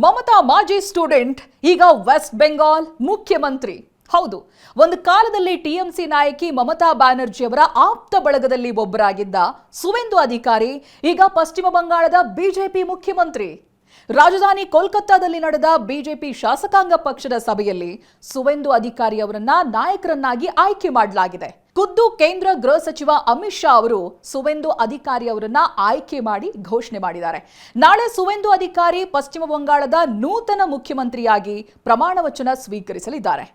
ಮಮತಾ ಮಾಜಿ ಸ್ಟೂಡೆಂಟ್ ಈಗ ವೆಸ್ಟ್ ಬೆಂಗಾಲ್ ಮುಖ್ಯಮಂತ್ರಿ. ಹೌದು, ಒಂದು ಕಾಲದಲ್ಲಿ ಟಿಎಂಸಿ ನಾಯಕಿ ಮಮತಾ ಬ್ಯಾನರ್ಜಿ ಅವರ ಆಪ್ತ ಬಳಗದಲ್ಲಿ ಒಬ್ಬರಾಗಿದ್ದ ಸುವೇಂದು ಅಧಿಕಾರಿ ಈಗ ಪಶ್ಚಿಮ ಬಂಗಾಳದ ಬಿಜೆಪಿ ಮುಖ್ಯಮಂತ್ರಿ. ರಾಜಧಾನಿ ಕೋಲ್ಕತ್ತಾದಲ್ಲಿ ನಡೆದ ಬಿಜೆಪಿ ಶಾಸಕಾಂಗ ಪಕ್ಷದ ಸಭೆಯಲ್ಲಿ ಸುವೇಂದು ಅಧಿಕಾರಿ ಅವರನ್ನ ನಾಯಕರನ್ನಾಗಿ ಆಯ್ಕೆ ಮಾಡಲಾಗಿದೆ. ಖುದ್ದು ಕೇಂದ್ರ ಗೃಹ ಸಚಿವ ಅಮಿತ್ ಶಾ ಅವರು ಸುವೇಂದು ಅಧಿಕಾರಿ ಅವರನ್ನ ಆಯ್ಕೆ ಮಾಡಿ ಘೋಷಣೆ ಮಾಡಿದ್ದಾರೆ. ನಾಳೆ ಸುವೇಂದು ಅಧಿಕಾರಿ ಪಶ್ಚಿಮ ಬಂಗಾಳದ ನೂತನ ಮುಖ್ಯಮಂತ್ರಿಯಾಗಿ ಪ್ರಮಾಣ ವಚನ ಸ್ವೀಕರಿಸಲಿದ್ದಾರೆ.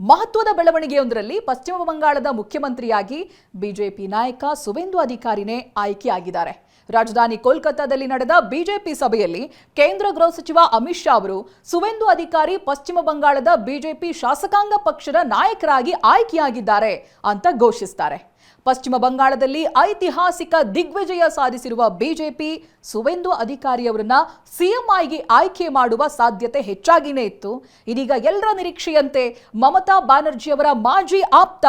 ಮಹತ್ವದ ಬೆಳವಣಿಗೆಯೊಂದರಲ್ಲಿ ಪಶ್ಚಿಮ ಬಂಗಾಳದ ಮುಖ್ಯಮಂತ್ರಿಯಾಗಿ ಬಿಜೆಪಿ ನಾಯಕ ಸುವೇಂದು ಅಧಿಕಾರಿನೇ ಆಯ್ಕೆಯಾಗಿದ್ದಾರೆ. ರಾಜಧಾನಿ ಕೋಲ್ಕತ್ತಾದಲ್ಲಿ ನಡೆದ ಬಿಜೆಪಿ ಸಭೆಯಲ್ಲಿ ಕೇಂದ್ರ ಗೃಹ ಸಚಿವ ಅಮಿತ್ ಶಾ ಅವರು ಸುವೇಂದು ಅಧಿಕಾರಿ ಪಶ್ಚಿಮ ಬಂಗಾಳದ ಬಿಜೆಪಿ ಶಾಸಕಾಂಗ ಪಕ್ಷದ ನಾಯಕರಾಗಿ ಆಯ್ಕೆಯಾಗಿದ್ದಾರೆ ಅಂತ ಘೋಷಿಸುತ್ತಾರೆ. ಪಶ್ಚಿಮ ಬಂಗಾಳದಲ್ಲಿ ಐತಿಹಾಸಿಕ ದಿಗ್ವಿಜಯ ಸಾಧಿಸಿರುವ ಬಿಜೆಪಿ ಸುವೇಂದು ಅಧಿಕಾರಿಯವರನ್ನ ಸಿಎಂ ಆಗಿ ಆಯ್ಕೆ ಮಾಡುವ ಸಾಧ್ಯತೆ ಹೆಚ್ಚಾಗಿನೇ ಇತ್ತು. ಇದೀಗ ಎಲ್ಲರ ನಿರೀಕ್ಷೆಯಂತೆ ಮಮತಾ ಬ್ಯಾನರ್ಜಿ ಅವರ ಮಾಜಿ ಆಪ್ತ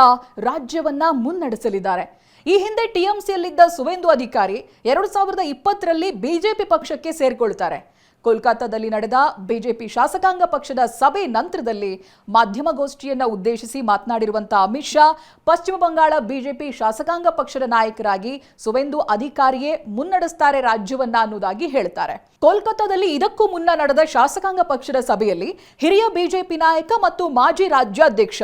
ರಾಜ್ಯವನ್ನ ಮುನ್ನಡೆಸಲಿದ್ದಾರೆ. ಈ ಹಿಂದೆ ಟಿಎಂಸಿಯಲ್ಲಿದ್ದ ಸುವೇಂದು ಅಧಿಕಾರಿ 2020ರಲ್ಲಿ ಬಿಜೆಪಿ ಪಕ್ಷಕ್ಕೆ ಸೇರ್ಕೊಳ್ತಾರೆ. ಕೋಲ್ಕತ್ತಾದಲ್ಲಿ ನಡೆದ ಬಿಜೆಪಿ ಶಾಸಕಾಂಗ ಪಕ್ಷದ ಸಭೆ ನಂತರದಲ್ಲಿ ಮಾಧ್ಯಮಗೋಷ್ಠಿಯನ್ನ ಉದ್ದೇಶಿಸಿ ಮಾತನಾಡಿರುವಂತಹ ಅಮಿತ್ ಶಾ, ಪಶ್ಚಿಮ ಬಂಗಾಳ ಬಿಜೆಪಿ ಶಾಸಕಾಂಗ ಪಕ್ಷದ ನಾಯಕರಾಗಿ ಸುವೇಂದು ಅಧಿಕಾರಿಯೇ ಮುನ್ನಡೆಸ್ತಾರೆ ರಾಜ್ಯವನ್ನ ಅನ್ನೋದಾಗಿ ಹೇಳ್ತಾರೆ. ಕೋಲ್ಕತ್ತಾದಲ್ಲಿ ಇದಕ್ಕೂ ಮುನ್ನ ನಡೆದ ಶಾಸಕಾಂಗ ಪಕ್ಷದ ಸಭೆಯಲ್ಲಿ ಹಿರಿಯ ಬಿಜೆಪಿ ನಾಯಕ ಮತ್ತು ಮಾಜಿ ರಾಜ್ಯಾಧ್ಯಕ್ಷ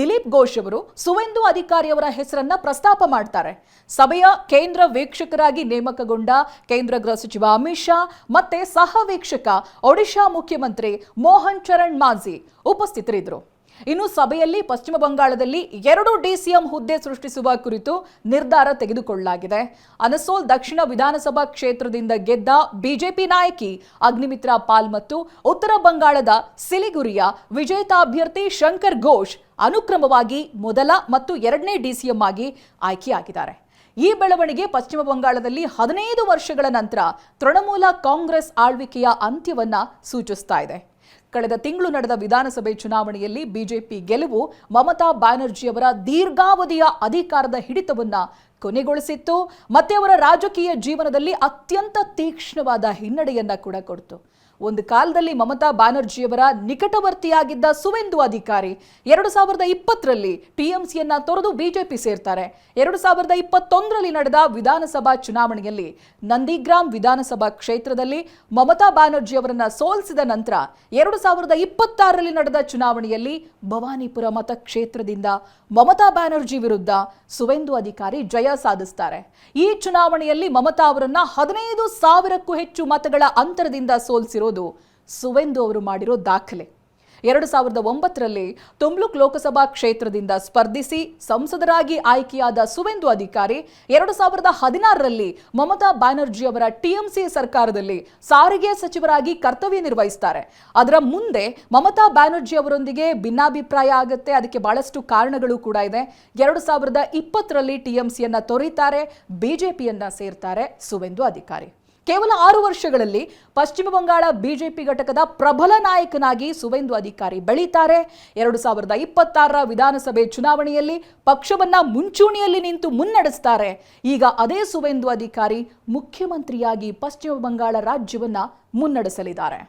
ದಿಲೀಪ್ ಘೋಷ್ ಅವರು ಸುವೇಂದು ಅಧಿಕಾರಿ ಅವರ ಹೆಸರನ್ನ ಪ್ರಸ್ತಾಪ ಮಾಡ್ತಾರೆ. ಸಭೆಯ ಕೇಂದ್ರ ವೀಕ್ಷಕರಾಗಿ ನೇಮಕಗೊಂಡ ಕೇಂದ್ರ ಗೃಹ ಸಚಿವ ಅಮಿತ್ ಶಾ ಮತ್ತೆ ಸಹ ವೀಕ್ಷಕ ಒಡಿಶಾ ಮುಖ್ಯಮಂತ್ರಿ ಮೋಹನ್ ಚರಣ್ ಮಾಂಜಿ ಉಪಸ್ಥಿತರಿದ್ದರು. ಇನ್ನು ಸಭೆಯಲ್ಲಿ ಪಶ್ಚಿಮ ಬಂಗಾಳದಲ್ಲಿ 2 ಡಿಸಿಎಂ ಹುದ್ದೆ ಸೃಷ್ಟಿಸುವ ಕುರಿತು ನಿರ್ಧಾರ ತೆಗೆದುಕೊಳ್ಳಲಾಗಿದೆ. ಅನಸೋಲ್ ದಕ್ಷಿಣ ವಿಧಾನಸಭಾ ಕ್ಷೇತ್ರದಿಂದ ಗೆದ್ದ ಬಿಜೆಪಿ ನಾಯಕಿ ಅಗ್ನಿಮಿತ್ರಾ ಪಾಲ್ ಮತ್ತು ಉತ್ತರ ಬಂಗಾಳದ ಸಿಲಿಗುರಿಯ ವಿಜೇತ ಅಭ್ಯರ್ಥಿ ಶಂಕರ್ ಘೋಷ್ ಅನುಕ್ರಮವಾಗಿ ಮೊದಲ ಮತ್ತು 2ನೇ ಡಿಸಿಎಂ ಆಗಿ ಆಯ್ಕೆಯಾಗಿದ್ದಾರೆ. ಈ ಬೆಳವಣಿಗೆ ಪಶ್ಚಿಮ ಬಂಗಾಳದಲ್ಲಿ 15 ವರ್ಷಗಳ ನಂತರ ತೃಣಮೂಲ ಕಾಂಗ್ರೆಸ್ ಆಳ್ವಿಕೆಯ ಅಂತ್ಯವನ್ನ ಸೂಚಿಸ್ತಾ ಇದೆ. ಕಳೆದ ತಿಂಗಳು ನಡೆದ ವಿಧಾನಸಭೆ ಚುನಾವಣೆಯಲ್ಲಿ ಬಿಜೆಪಿ ಗೆಲುವು ಮಮತಾ ಬ್ಯಾನರ್ಜಿಯವರ ದೀರ್ಘಾವಧಿಯ ಅಧಿಕಾರದ ಹಿಡಿತವನ್ನ ಕೊನೆಗೊಳಿಸಿತ್ತು. ಮತ್ತೆ ಅವರ ರಾಜಕೀಯ ಜೀವನದಲ್ಲಿ ಅತ್ಯಂತ ತೀಕ್ಷ್ಣವಾದ ಹಿನ್ನಡೆಯನ್ನ ಕೂಡ ಕೊಡ್ತು. ಒಂದು ಕಾಲದಲ್ಲಿ ಮಮತಾ ಬ್ಯಾನರ್ಜಿಯವರ ನಿಕಟವರ್ತಿಯಾಗಿದ್ದ ಸುವೇಂದು ಅಧಿಕಾರಿ 2020ರಲ್ಲಿ ಟಿಎಂಸಿಯನ್ನ ತೊರೆದು ಬಿಜೆಪಿ ಸೇರ್ತಾರೆ. 2021ರಲ್ಲಿ ನಡೆದ ವಿಧಾನಸಭಾ ಚುನಾವಣೆಯಲ್ಲಿ ನಂದಿಗ್ರಾಮ್ ವಿಧಾನಸಭಾ ಕ್ಷೇತ್ರದಲ್ಲಿ ಮಮತಾ ಬ್ಯಾನರ್ಜಿ ಅವರನ್ನ ಸೋಲಿಸಿದ ನಂತರ 2026ರಲ್ಲಿ ನಡೆದ ಚುನಾವಣೆಯಲ್ಲಿ ಭವಾನಿಪುರ ಮತಕ್ಷೇತ್ರದಿಂದ ಮಮತಾ ಬ್ಯಾನರ್ಜಿ ವಿರುದ್ಧ ಸುವೇಂದು ಅಧಿಕಾರಿ ಜಯ ಸಾಧಿಸ್ತಾರೆ. ಈ ಚುನಾವಣೆಯಲ್ಲಿ ಮಮತಾ ಅವರನ್ನ 15,000ಕ್ಕೂ ಹೆಚ್ಚು ಮತಗಳ ಅಂತರದಿಂದ ಸೋಲಿಸಿರೋದು ಸುವೇಂದು ಅವರು ಮಾಡಿರೋ ದಾಖಲೆ. 2009ರಲ್ಲಿ ತುಮ್ಲುಕ್ ಲೋಕಸಭಾ ಕ್ಷೇತ್ರದಿಂದ ಸ್ಪರ್ಧಿಸಿ ಸಂಸದರಾಗಿ ಆಯ್ಕೆಯಾದ ಸುವೇಂದು ಅಧಿಕಾರಿ 2016ರಲ್ಲಿ ಮಮತಾ ಬ್ಯಾನರ್ಜಿ ಅವರ ಟಿಎಂಸಿ ಸರ್ಕಾರದಲ್ಲಿ ಸಾರಿಗೆ ಸಚಿವರಾಗಿ ಕರ್ತವ್ಯ ನಿರ್ವಹಿಸ್ತಾರೆ. ಅದರ ಮುಂದೆ ಮಮತಾ ಬ್ಯಾನರ್ಜಿ ಅವರೊಂದಿಗೆ ಭಿನ್ನಾಭಿಪ್ರಾಯ ಆಗುತ್ತೆ. ಅದಕ್ಕೆ ಬಹಳಷ್ಟು ಕಾರಣಗಳು ಕೂಡ ಇದೆ. 2020ರಲ್ಲಿ ಟಿಎಂಸಿಯನ್ನ ತೊರೆಯುತ್ತಾರೆ, ಬಿಜೆಪಿಯನ್ನ ಸೇರ್ತಾರೆ ಸುವೇಂದು ಅಧಿಕಾರಿ. ಕೇವಲ 6 ವರ್ಷಗಳಲ್ಲಿ ಪಶ್ಚಿಮ ಬಂಗಾಳ ಬಿಜೆಪಿ ಘಟಕದ ಪ್ರಬಲ ನಾಯಕನಾಗಿ ಸುವೇಂದು ಅಧಿಕಾರಿ ಬೆಳೀತಾರೆ. 2026ರ ವಿಧಾನಸಭೆ ಚುನಾವಣೆಯಲ್ಲಿ ಪಕ್ಷವನ್ನ ಮುಂಚೂಣಿಯಲ್ಲಿ ನಿಂತು ಮುನ್ನಡೆಸ್ತಾರೆ. ಈಗ ಅದೇ ಸುವೇಂದು ಅಧಿಕಾರಿ ಮುಖ್ಯಮಂತ್ರಿಯಾಗಿ ಪಶ್ಚಿಮ ಬಂಗಾಳ ರಾಜ್ಯವನ್ನ ಮುನ್ನಡೆಸಲಿದ್ದಾರೆ.